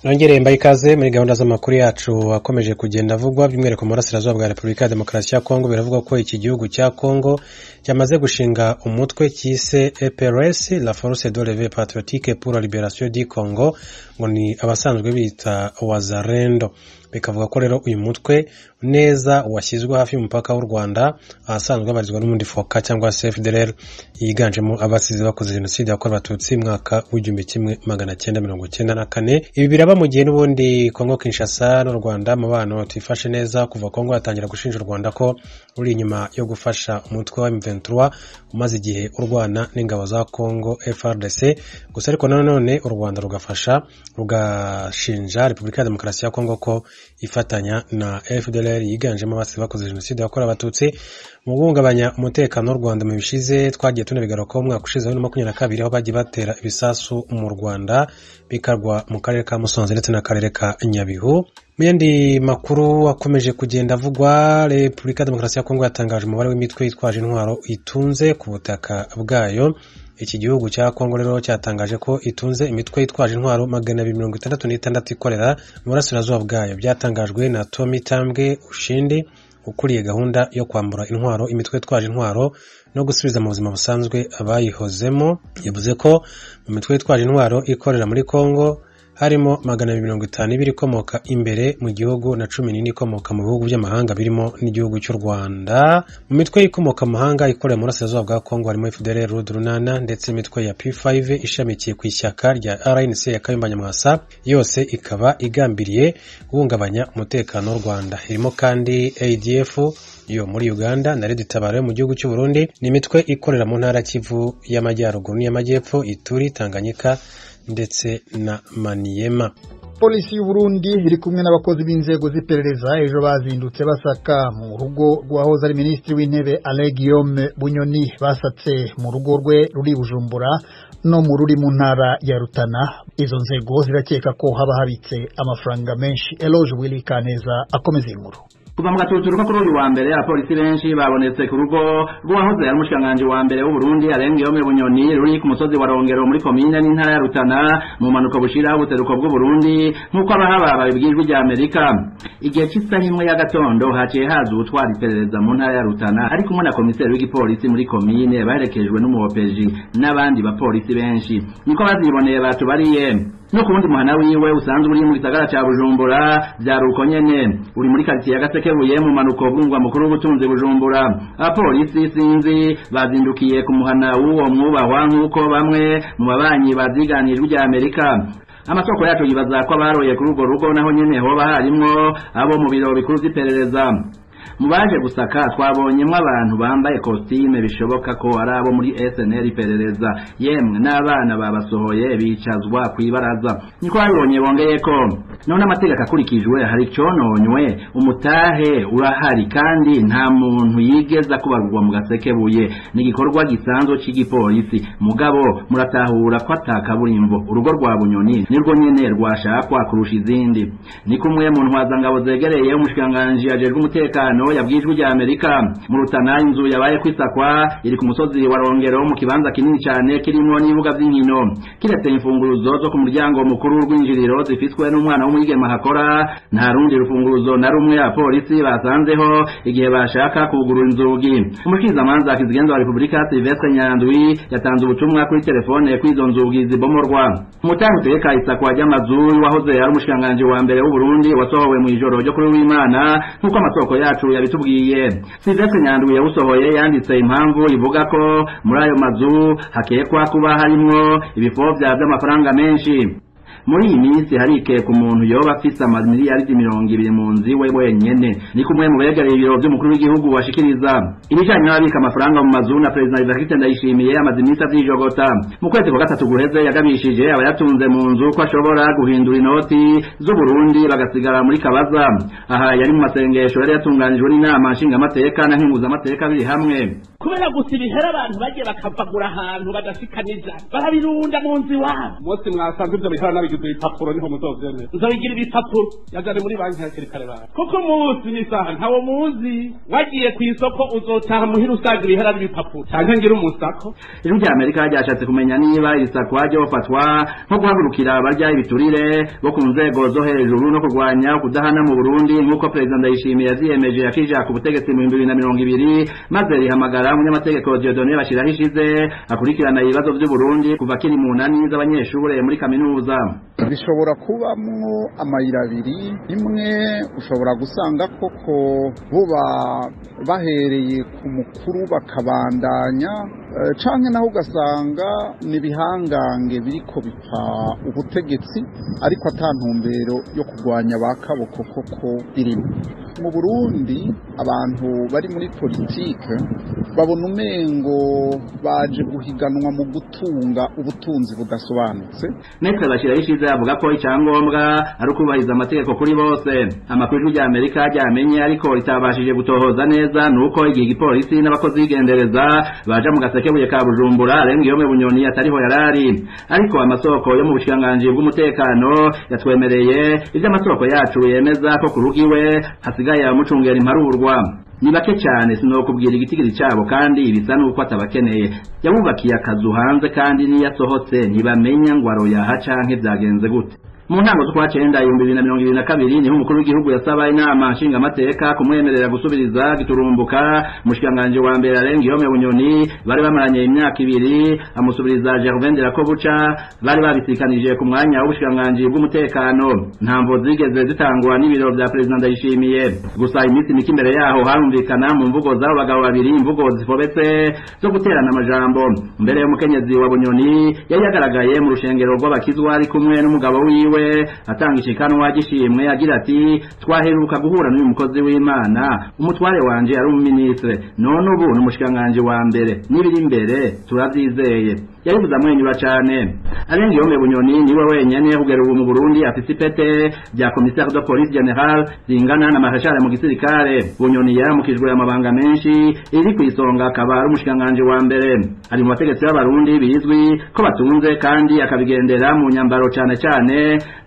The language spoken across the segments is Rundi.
Nongereye mbaye ikaze muri gahunda z'amakuru yacu akomeje kugenda avugwa by'umwihariko mu burasirazuba bwa Repubulika ya Demokarasi ya Kongo. Biravuga ko iki gihugu cya Kongo cyamaze gushinga umutwe cyise EPRS, la Force de Relève Patriotique pour la Libération du Congo, ngo ni abasanzwe bita Wazalendo. Bikavuga ko rero uyu mutwe neza washyizwe hafi y'umupaka w'u Rwanda, ahasanzwe abarizwa n'umundi foka cyangwa FDLR yiganjemo abasize bakoze jenoside yakorewe abatutsi mwaka w'1994. Ibi biraba mu gihe n'ubundi Kongo Kinshasa n'u Rwanda mu bano tifashe neza kuva Kongo yatangira gushinja u Rwanda ko uri inyuma yo gufasha umutwe wa M23 umaze igihe urwana n'ingabo za Kongo FARDC. Gusa ariko nanone u Rwanda rugashinja Repubulika ya Demokarasi ya Kongo ko ifatanya na FDLR yiganjemo abasize bakoze jenoside yakorewe abatutsi mu guhungabanya umutekano w'u Rwanda. Mu bishize twagiye tunabigaruka ko mwaka ushize wa 2022 aho bagiye batera ibisasu mu Rwanda bikarwa mu karere ka Musanze ndetse n'akarere ka Nyabihu. Mu yandi makuru akomeje kugenda avugwa, Repubulika ya Demokarasi ya Kongo yatangaje umubare w'imitwe yitwaje intwaro itunze ku butaka bwayo. Iki gihugu cya Kongo rero cyatangaje ko itunze imitwe yitwaje intwaro 266 ikorera mu burasirazuba bwayo. Byatangajwe na Tommy Tambwe Ushindi ukuriye gahunda yo kwambura intwaro imitwe yitwaje intwaro no gusubiza mu buzima busanzwe abayihozemo. Yavuze ko mu mitwe yitwaje intwaro ikorera muri Kongo harimo 252 ikomoka imbere mu gihugu na 14 ikomoka mu bihugu by'amahanga birimo n'igihugu cy'u Rwanda. Mu mitwe ikomoka mu mahanga ikorera mu burasirazuba bwa Kongo harimo FDLR Rudurunana ndetse imitwe ya P5 ishamikiye ku ishyaka rya RNC ya Kayumba Nyamwasa, yose ikaba igambiriye guhungabanya umutekano w'u Rwanda. Irimo kandi ADF yo muri Uganda na Red Tabara mu gihugu cy'u Burundi, ni imitwe ikorera mu ntara Kivu y'Amajyaruguru n'Amajyepfo, Ituri, Tanganyika ndetse na Maniema. Polisi y'u Burundi iri kumwe n'abakozi b'inzego z'iperereza ejo bazindutse basaka mu rugo rwahoze ari Minisitiri w'Intebe Alain Guillaume Bunyoni. Basatse mu rugo rwe ruri Bujumbura no mu ruri mu ntara ya Rutana. Izo nzego zirakeka ko haba habitse amafaranga menshi. Eloge Willy Kaneza akomeza inkuru. Kuva mu gatuturuka kuri uyu wa mbere abapolisi benshi babonetse ku rugo rw'uwahoze ari umushikiranganji wa mbere w'u Burundi Alain Guillaume Bunyoni ruri ku musozi wa Rongero muri komine n'intara ya Rutana mu manuko bushira ubuseruko bw'u Burundi nk'uko abahaba babibwirijwe rya Amerika. Igihe cy'isaha imwe ya gatondo haciye haza utwara iperereza mu ntara ya Rutana ari kumwe na komiseri w'igipolisi muri komine baherekejwe n'umuhopeji n'abandi bapolisi benshi. Niko baziboneye batubariye no kubundi muhana wiwe usanzwe uri mu gisagara ca Bujumbura byaruko nyene uri muri quartier ya Gasekebuye mu manuko bw'ungwa mukuru w'ubutunzi Bujumbura. Abapolisi sinzi bazindukiye ku muhana w'uwo mwubahwa nk'uko bamwe mu babanyi baziganijwe rya Amerika. Amasoko yacu yibaza ko abaroye kuri urwo rugo naho nyene hoba harimwo abo mu biro bikuru vy'iperereza. Mubaje gusaka twabonyemwe abantu bambaye costume bishoboka ko ari abo muri SNL iperereza, yemwe n'abana babasohoye bicazwa kwibaraza. Niko babonye bongeye ko none amategeko akurikijwe hari cononywe, umutahe urahari kandi nta muntu yigeza kubarwa mu Gasekebuye. Ni gikorwa gisanzwe cy'igipolisi, mugabo muratahura ko atakaburimbo urugo rwa Bunyoni nirwo nyene rwashakwa kurusha izindi. Ni kumwe mu ntwaza ngabo zegereye umushikiranganji ajejwe umutekano yabwijwe rya Amerika. Mu Rutana inzu yabaye kwisakwa iri ku musozi wa Rongero mu kibanza kinini cyane kirimo n'ibuga by'inkino, kiretse imfunguruzo zo ku muryango mukuru w'injiriro zifitwe n'umwana w'umwigema hakora. Nta rundi rufunguruzo na rumwe ya polisi basanzeho igihe bashaka kugurura inzugi. Umushikizamanza kizigenza wa Repubulika Sylvestre Nyandwi yatanze ubutumwa kuri telefone kw'izo nzugi zibomorwa. Umutahe uteka isakwa ry'amazu wahoze ari umushikiranganji wa mbere w'u Burundi wasohowe mu ijoro ryo kuri w'Imana nk'uko amasoko yacu yabitubwiye. Sylvestre Nyandwi yawusohoye yanditse impamvu ivuga ko muri ayo mazu hakekwa kuba harimwo ibifovya by'amafaranga menshi. Muri iyi minsi harike ku muntu yoba afise amamiliyaridi 200 mu nzi we wenyene. Ni kumwe mu begereye ibiro by'umukuru w'igihugu washikiriza ibijanye n'ababika amafaranga mu mazu na President Evariste Ndayishimiye amaze iminsi avyijogota. Mu kwezi kwa gatatu guheze yagabishije abayatunze mu nzu ko ashobora guhindura inoti z'u Burundi bagasigara muri kabaza. Aha yari mu masengesho yari yatunganijwe n'inama nshingamateka na nkenguzamateka biri hamwe. kubera gusa ibihera abantu bagiye bakavagura ahantu badashikaniza barabirunda mu nzu iwabo. Umunsi mwasanze ivyo bihera nabigize ibipapuro niho muzovyemera. Nzobigira ibipapuro yajane muri banki ya kirikare bawe kuko umunsi n'isaha ntawo muzi wagiye kw'isoko uzotaha muhira usanga ibihera n'ibipapuro canke ngira umusako. Ijwi rya Amerika ryashatse kumenya niba isako ryaje bafatwa nko guhagurukira abarya ibiturire bo ku nzego zo hejuru no kurwanya kudahana mu Burundi nk'uko Perezida Ndayishimiye yaziyemeje yakija ku butegetsi mu 2020 maze rihamagara umunyamategeko Dieudonné Bashirahishize akurikirana ibibazo by'u Burundi kuva kiri mu nani z'abanyeshure muri kaminuza. Bishobora kubamwo amayira abiri, imwe ushobora gusanga koko buba bahereye ku mukuru bakabandanya canke naho ugasanga nibihangange biriko bipfa ubutegetsi ariko atantumbero yo kurwanya bakaboko koko birimo. Mu Burundi abantu bari muri politike babona umengo baje guhiganwa mu gutunga ubutunzi budasobanutse. Netse Bashirahishize avuga ko icyangombwa ari ukubahiriza amategeko kuri bose. Amakuru ya Amerika ryamenye ariko ritabashije gutohoza neza nuko igihe igipolisi n'abakozi b'igendereza baje mu gasekebuye ka Bujumbura Alengiyome Bunyoni atariho yarari. Ariko amasoko yo mu bushikiranganji bw'umutekano yatwemereye ivyo amasoko yacu yemeza ko kurugiwe hasigaye amucungera imparurwa. Ni bake cyane sinokubwira igitigiri cyabo kandi ibisa nuko atabakeneye. Yabubakiye akazu hanze kandi niyasohotse ntibamenya ngo aroyaha canke byagenze gute. Mu ntango z'ukwa 2022 niho umukuru w'igihugu yasaba inama nshingamateka kumwemerera gusubiriza giturumbuka mushikanganje wa mbere Alengiyome Bunyoni bari bamaranye imyaka 2 amusubiriza Gervain de la Kobucha bari babisikanije ku mwanya w'ubushikanganje bw'umutekano. Ntamvo zigeze zitangwa n'ibiro bya President Ndayishimiye gusa iminsi mike imbere yaho harumvikana mu mvugo z'abo bagabo babiri imvugo zifobetse zo guterana amajambo. Mbere y'umukenyezi wa Bunyoni yari yagaragaye mu rushengero rw'abakizwa ari kumwe n'umugabo wiwe atanga ikikanwa gishimwe agira ati twaheruka guhura n'uyu mukozi w'Imana umutware wanje ari umuministre none ubu n'umushikanganje wa mbere nibiri imbere turavyizeye. Yabivuze amwenyura cyane. Alengiyome Bunyoni niwe wenyene kugera ubu mu Burundi afise ipete rya commissaire de police general zingana na marshal mu gisirikare. Bunyoni yaramukijwe amabanga menshi iri kwisonga akaba ari umushikanganje wa mbere. Ari mu bategetsi b'abarundi bizwi ko batunze kandi akabigendera mu nyambaro cyane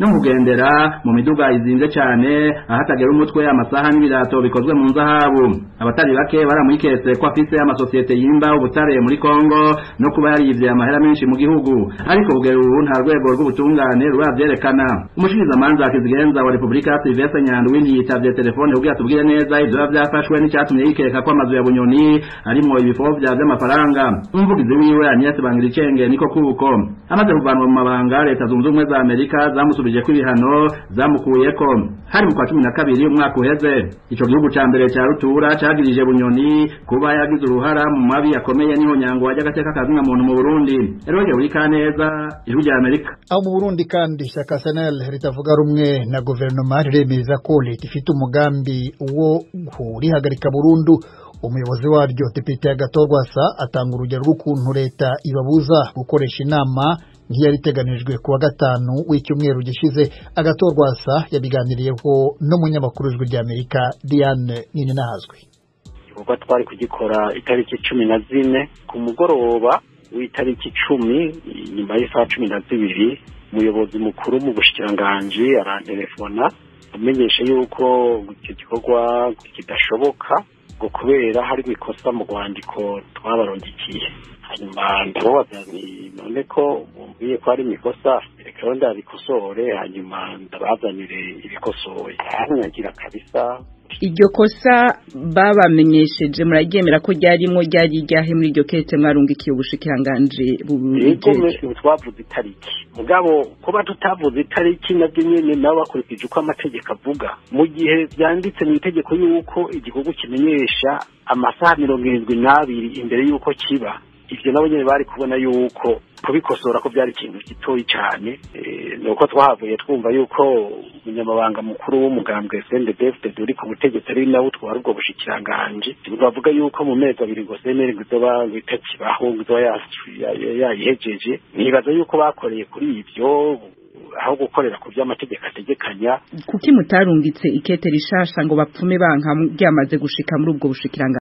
no kugendera mu miduga izinze cyane ahatagera umutwe amasaha n'ibirato bikozwe mu nzahabu. Abatari bake baramwiketse ko afise amasosiyete yimba ubutare muri Kongo no kuba yarivye amahera menshi mu gihugu ariko kugera ubu nta rwego rw'ubutungane ruravyerekana. Umushikirizamanza Kizigenza wa Republika Sylvestre Nyandwi ntiyitavye telefone kugira tubwire neza ivyo byafashwe n'icyatumye yikeka ko amazu ya Bunyoni arimo ibifovya by'amafaranga. Umuvugizi wiwe Agnès Bangiricenge niko kuko amaze kuvanwa mu mabanga leta zunze ubumwe za Amerika zamusubije ko ibihano zamukuyeko hari mu kwa 12 umwaka uheze. Ico gihugu ca mbere ca rutura cagirije Bunyoni kuba yagize uruhara mu mabi yakomeye niho nyango wajya gateka kazina muntu mu Burundi. Eroje uri kaneza Ijwi rya Amerika. Aho mu Burundi kandi ishyaka SNL ritavuga rumwe na guverinoma riremeza ko leta ifite umugambi wo kurihagarika burundu. Umuyobozi waryo Depite Agathon atanga urugero rw'ukuntu leta ibabuza gukoresha inama nk'iyariteganijwe kuwa gatanu w'icyumweru gishize. Agathon yabiganiriyeho n'umunyamakuru w'Ijwi rya Amerika Diane Ninahazwe. Ubwo twari kugikora itariki 14 ku mugoroba w'itariki 10 nyuma y'isaha 12 umuyobozi mukuru mu bushikiranganje arantelefona amenyesha yuko icyo gikorwa kidashoboka ngo kubera hari ikosa mu rwandiko twabarondikiye. Hanyuma ndababaza nti none ko mumbiye ko ari ikosa reka ndabikosore hanyuma ndabazanire ibikosoye. Ahanyagira kabisa iryo kosa babamenyesheje muraryemera ko ryarimo ryari ryahe muri iryo kete mwarungikiye ubushikiranganje bubije twavuze itariki mugabo kuba tutavuze itariki nabyo nyene nabo bakurikije uko amategeko avuga mu gihe byanditse mu itegeko yuko igikorwa kimenyesha amasaha 72 imbere yuko kiba. Ivyo nabo nyene bari kubona yuko kubikosora ko byari ikintu gitoyi cyane. Nuko twahavuye twumva yuko umunyamabanga mukuru w'umugambwe CNDD-FDD uri ku butegetsi ari nawe twari ubwo bushikiranganje bavuga yuko mu mezi 2 ngo CNL guzoba bitakibaho guzoba yayihejeje. Nibaza yuko bakoreye kuri ivyo aho gukorera ku by'amategeko ategekanya. Kuki mutarungitse ikete rishasha ngo bapfume banka byamaze gushika muri ubwo bushikiranganje?